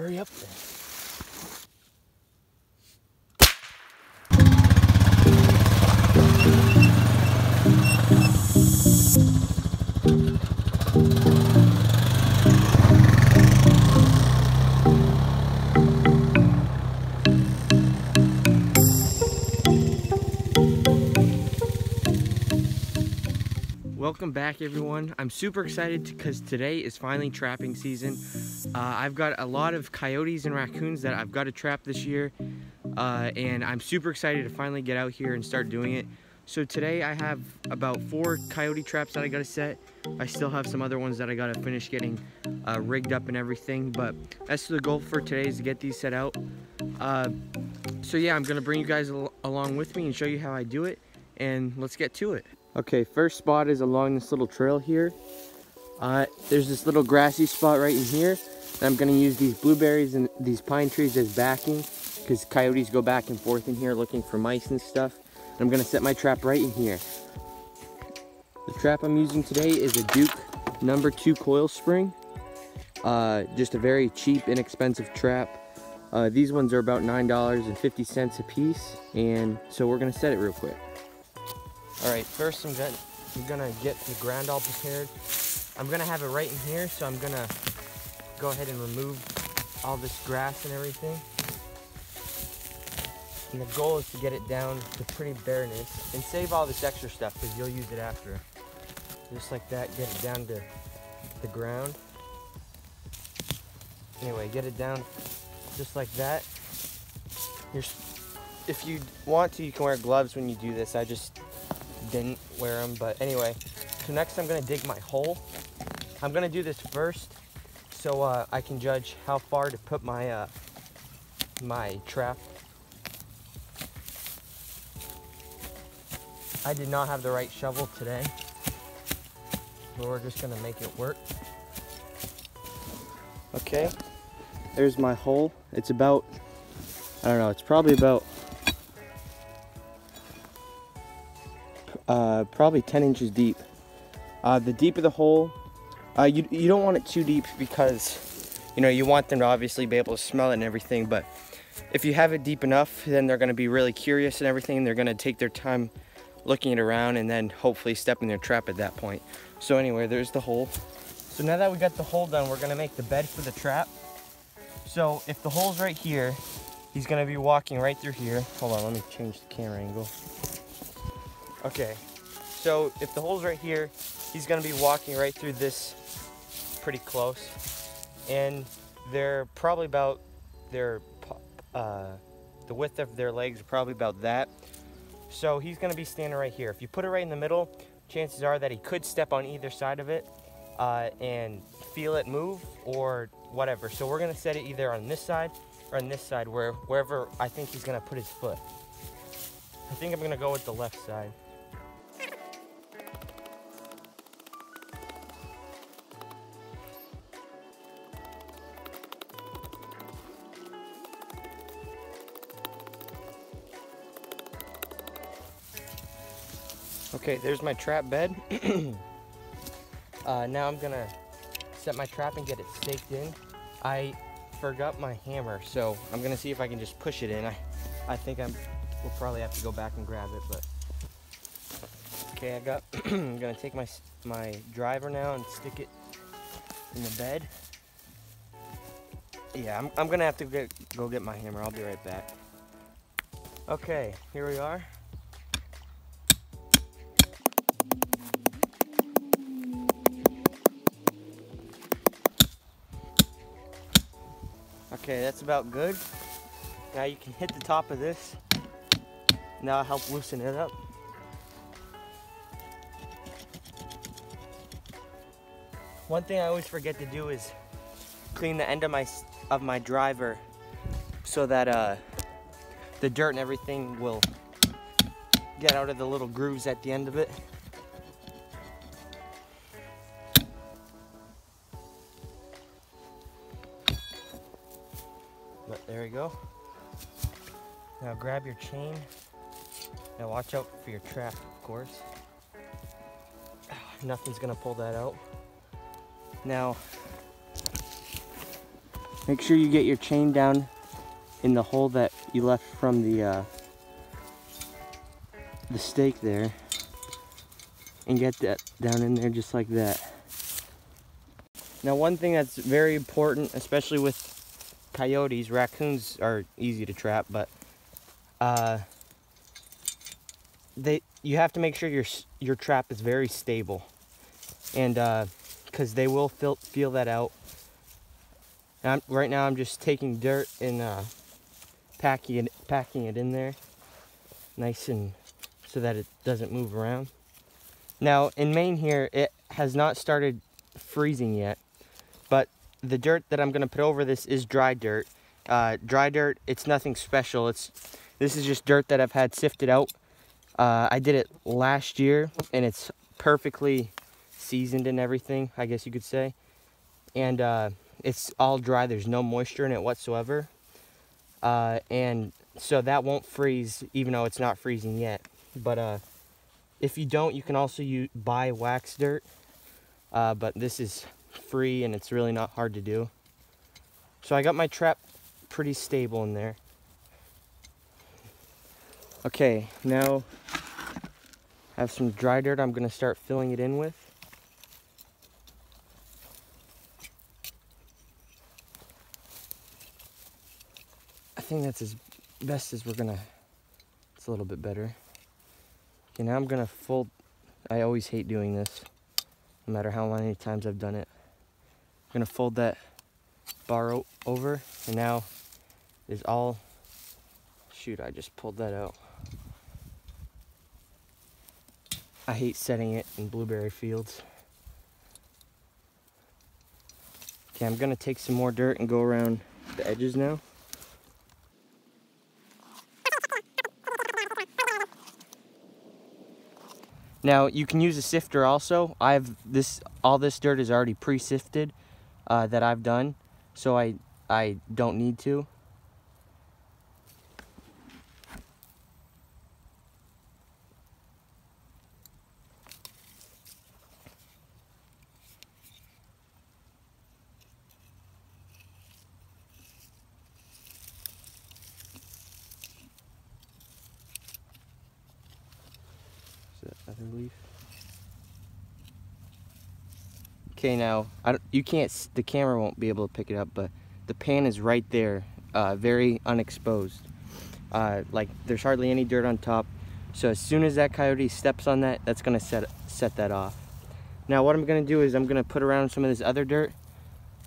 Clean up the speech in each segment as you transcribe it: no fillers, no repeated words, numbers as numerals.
hurry up then. Welcome back, everyone. I'm super excited because today is finally trapping season. I've got a lot of coyotes and raccoons that I've got to trap this year, and I'm super excited to finally get out here and start doing it. So today I have about 4 coyote traps that I got to set. I still have some other ones that I got to finish getting rigged up and everything, but that's the goal for today, is to get these set out. So yeah, I'm gonna bring you guys along with me and show you how I do it, and let's get to it. Okay, first spot is along this little trail here. There's this little grassy spot right in here. And I'm gonna use these blueberries and these pine trees as backing, because coyotes go back and forth in here looking for mice and stuff. I'm gonna set my trap right in here. The trap I'm using today is a Duke No. 2 coil spring. Just a very cheap, inexpensive trap. These ones are about $9.50 a piece, and so we're gonna set it real quick. Alright, first I'm gonna get the ground all prepared. I'm gonna have it right in here, so I'm gonna go ahead and remove all this grass and everything. And the goal is to get it down to pretty bareness and save all this extra stuff because you'll use it after. Just like that, get it down to the ground. Anyway, get it down just like that. If you want to, you can wear gloves when you do this. I just didn't wear them, but anyway. So next I'm gonna dig my hole. I'm gonna do this first so I can judge how far to put my my trap. I did not have the right shovel today, but we're just gonna make it work. Okay, there's my hole. It's about, I don't know, it's probably about probably 10 inches deep. The deeper the hole, you don't want it too deep because, you know, you want them to obviously be able to smell it and everything, but if you have it deep enough, then they're going to be really curious and everything, and they're going to take their time looking it around and then hopefully step in their trap at that point. So anyway, there's the hole. So now that we got the hole done, we're going to make the bed for the trap. So if the hole's right here, he's going to be walking right through here. Hold on, let me change the camera angle. Okay, so if the hole's right here, he's gonna be walking right through this pretty close. And they're probably about the width of their legs are probably about that. So he's gonna be standing right here. If you put it right in the middle, chances are that he could step on either side of it and feel it move or whatever. So we're gonna set it either on this side or on this side, wherever I think he's gonna put his foot. I think I'm gonna go with the left side. Okay, there's my trap bed. Now I'm gonna set my trap and get it staked in. I forgot my hammer, so I'm gonna see if I can just push it in. I think we'll probably have to go back and grab it, but okay, I'm gonna take my driver now and stick it in the bed. Yeah, I'm gonna have to go get my hammer. I'll be right back. Okay, here we are. Okay, that's about good. Now you can hit the top of this. Now I'll help loosen it up. One thing I always forget to do is clean the end of my driver so that the dirt and everything will get out of the little grooves at the end of it. But there we go. Now grab your chain. Now watch out for your trap, of course. Nothing's gonna pull that out. Now Make sure you get your chain down in the hole that you left from the stake there, and get that down in there just like that. Now, one thing that's very important, especially with coyotes, raccoons are easy to trap, but you have to make sure your trap is very stable, and because they will feel that out. And right now I'm just taking dirt and packing it in there nice, and so that it doesn't move around. Now in Maine here, it has not started freezing yet, but the dirt that I'm gonna put over this is dry dirt. Dry dirt, it's nothing special. This is just dirt that I've had sifted out. I did it last year, and it's perfectly seasoned and everything, I guess you could say. And it's all dry. There's no moisture in it whatsoever. And so that won't freeze, even though it's not freezing yet. But if you don't, you can also buy wax dirt. But this is free, and it's really not hard to do. So I got my trap pretty stable in there. Okay, now I have some dry dirt I'm going to start filling it in with. I think that's as best as we're going to, it's a little bit better. Okay, now I'm going to fold, I always hate doing this, no matter how many times I've done it. I'm going to fold that bar over, and now is all, shoot, I just pulled that out. I hate setting it in blueberry fields. Okay, I'm gonna take some more dirt and go around the edges now. Now you can use a sifter also. All this dirt is already pre-sifted that I've done, so I don't need to. That other leaf. Okay, now the camera won't be able to pick it up, but the pan is right there, very unexposed. Like there's hardly any dirt on top. So as soon as that coyote steps on that, that's gonna set that off. Now what I'm gonna do is I'm gonna put around some of this other dirt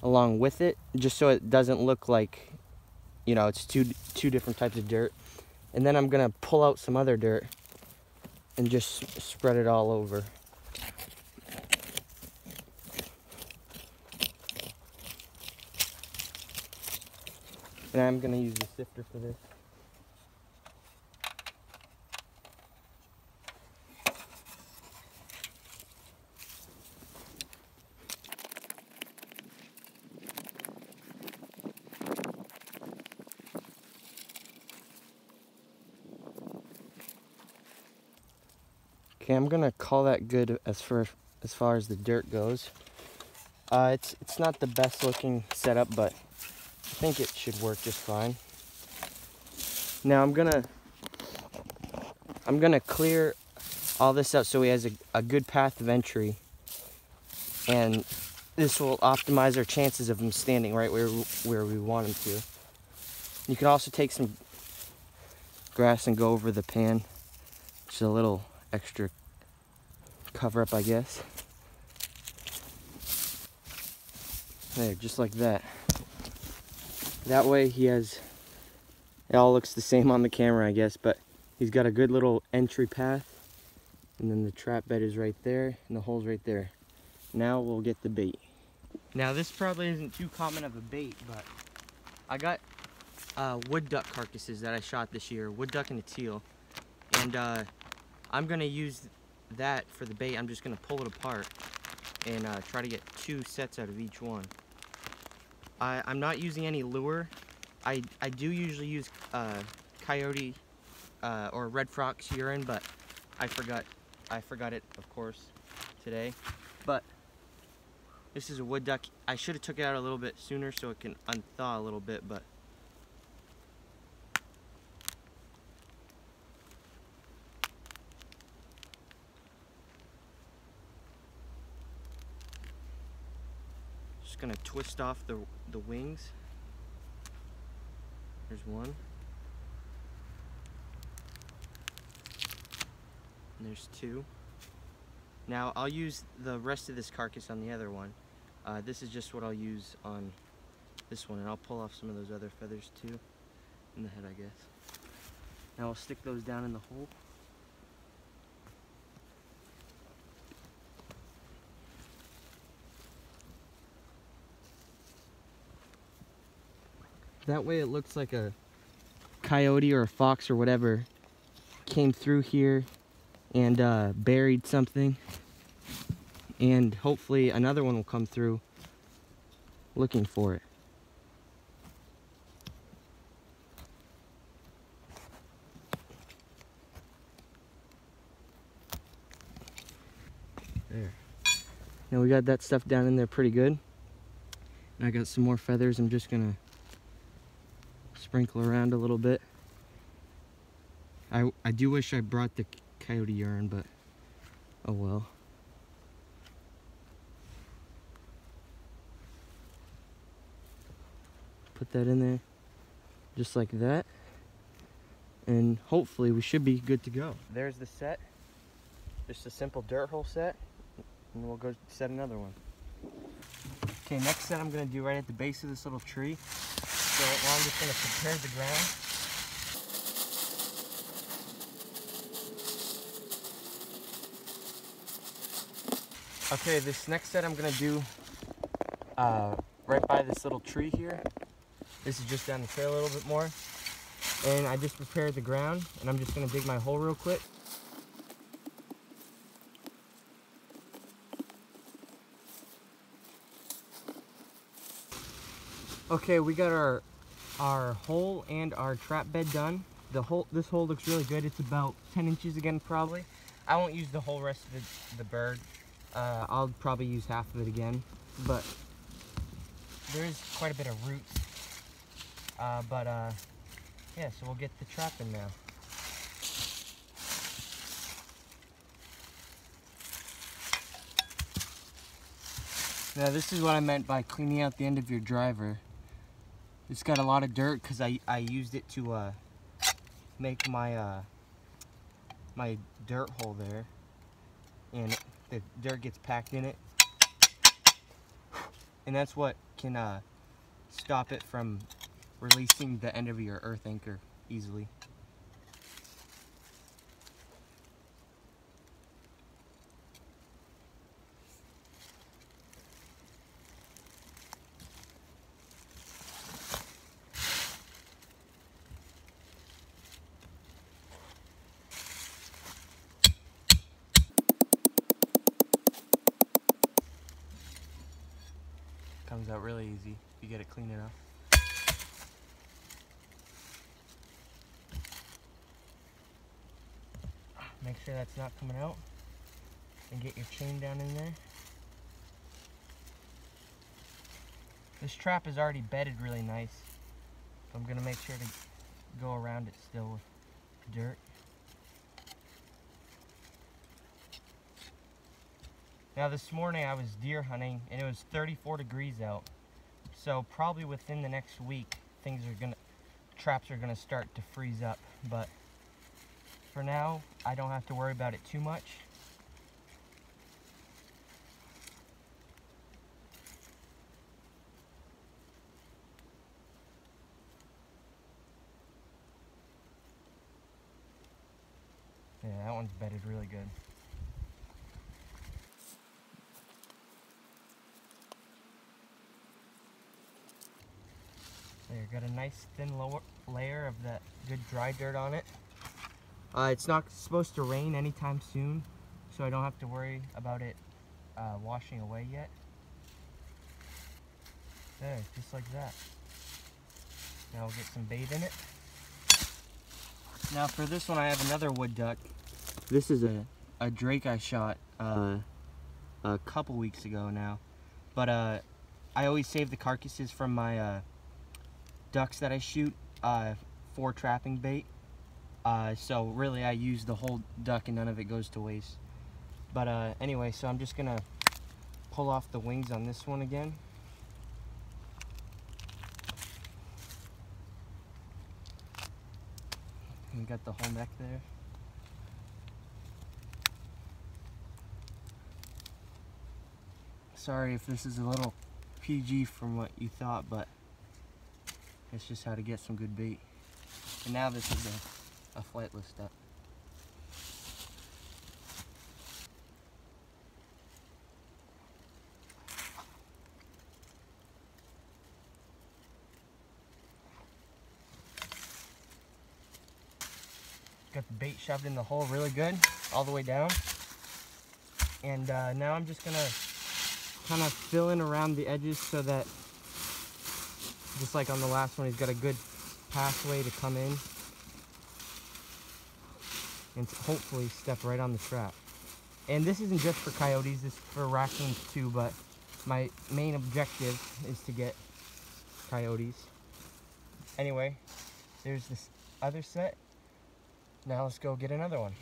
along with it, just so it doesn't look like, you know, it's two different types of dirt. And then I'm gonna pull out some other dirt and just spread it all over. And I'm gonna use the sifter for this. Okay, I'm gonna call that good as far as the dirt goes. It's not the best looking setup, but I think it should work just fine. Now I'm gonna clear all this out so he has a good path of entry, and this will optimize our chances of him standing right where we want him to. You can also take some grass and go over the pan, just a little extra cover up, I guess. There, just like that. That way it all looks the same on the camera, I guess, but he's got a good little entry path, and then the trap bed is right there, and the hole's right there. Now we'll get the bait. Now this probably isn't too common of a bait, but I got wood duck carcasses that I shot this year, wood duck and a teal, and I'm gonna use that for the bait. I'm just gonna pull it apart and try to get 2 sets out of each one. I'm not using any lure. I do usually use coyote or red fox urine, but I forgot it, of course, today. But This is a wood duck. I should have took it out a little bit sooner so it can unthaw a little bit, but just gonna twist off the wings. There's one. And there's two. Now I'll use the rest of this carcass on the other one. This is just what I'll use on this one, and I'll pull off some of those other feathers too, in the head I guess. Now I'll stick those down in the hole. That way it looks like a coyote or a fox or whatever came through here and buried something, and hopefully another one will come through looking for it. There. Now we got that stuff down in there pretty good. And I got some more feathers I'm just gonna sprinkle around a little bit. I do wish I brought the coyote urine, but oh well. Put that in there just like that, and hopefully we should be good to go. There's the set, just a simple dirt hole set, and we'll go set another one. Okay, next set I'm gonna do right at the base of this little tree. So I'm just gonna prepare the ground. Okay, this next set I'm gonna do right by this little tree here. This is just down the trail a little bit more. And I just prepared the ground, and I'm just gonna dig my hole real quick. Okay, we got our hole and our trap bed done. This hole looks really good. It's about 10 inches again, probably. I won't use the whole rest of the bird. I'll probably use half of it again, but there is quite a bit of roots. Yeah, so we'll get the trap in now. Now this is what I meant by cleaning out the end of your driver. It's got a lot of dirt because I used it to make my my dirt hole there, and the dirt gets packed in it, and that's what can stop it from releasing the end of your earth anchor easily. Comes out really easy if you get it clean enough. Make sure that's not coming out, and get your chain down in there. This trap is already bedded really nice, so I'm gonna make sure to go around it still with dirt. Now this morning I was deer hunting and it was 34 degrees out. So probably within the next week traps are gonna start to freeze up. But for now, I don't have to worry about it too much. Yeah, that one's bedded really good. There, got a nice thin layer of that good dry dirt on it. It's not supposed to rain anytime soon, so I don't have to worry about it washing away yet. There, just like that. Now I'll get some bait in it. Now for this one I have another wood duck. This is a drake I shot a couple weeks ago now. But I always save the carcasses from my ducks that I shoot for trapping bait. So really I use the whole duck and none of it goes to waste. But anyway, so I'm just gonna pull off the wings on this one again. And got the whole neck there. Sorry if this is a little PG from what you thought, but it's just how to get some good bait. And now this is a flightless duck. Got the bait shoved in the hole really good, all the way down. And now I'm just gonna kind of fill in around the edges so that, just like on the last one, he's got a good pathway to come in and hopefully step right on the trap. And this isn't just for coyotes, this is for raccoons too, but my main objective is to get coyotes. Anyway, there's this other set. Now let's go get another one.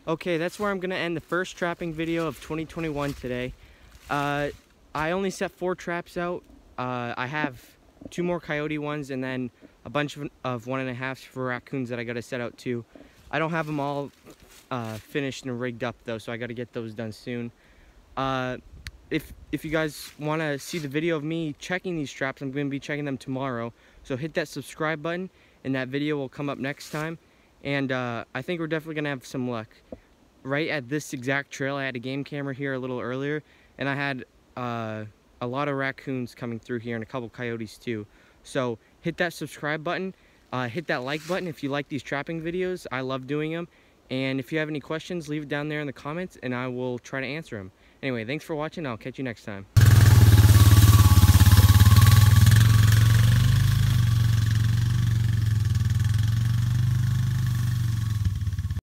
Okay, that's where I'm gonna end the first trapping video of 2021 today. I only set 4 traps out. I have 2 more coyote ones and then a bunch of 1.5s for raccoons that I gotta set out too. I don't have them all finished and rigged up though, so I gotta get those done soon. If you guys wanna see the video of me checking these traps, I'm gonna be checking them tomorrow. So hit that subscribe button and that video will come up next time. And I think we're definitely gonna have some luck. Right at this exact trail, I had a game camera here a little earlier, and I had a lot of raccoons coming through here and a couple coyotes too. So hit that subscribe button, hit that like button if you like these trapping videos. I love doing them. And if you have any questions, leave it down there in the comments and I will try to answer them. Anyway, thanks for watching. I'll catch you next time.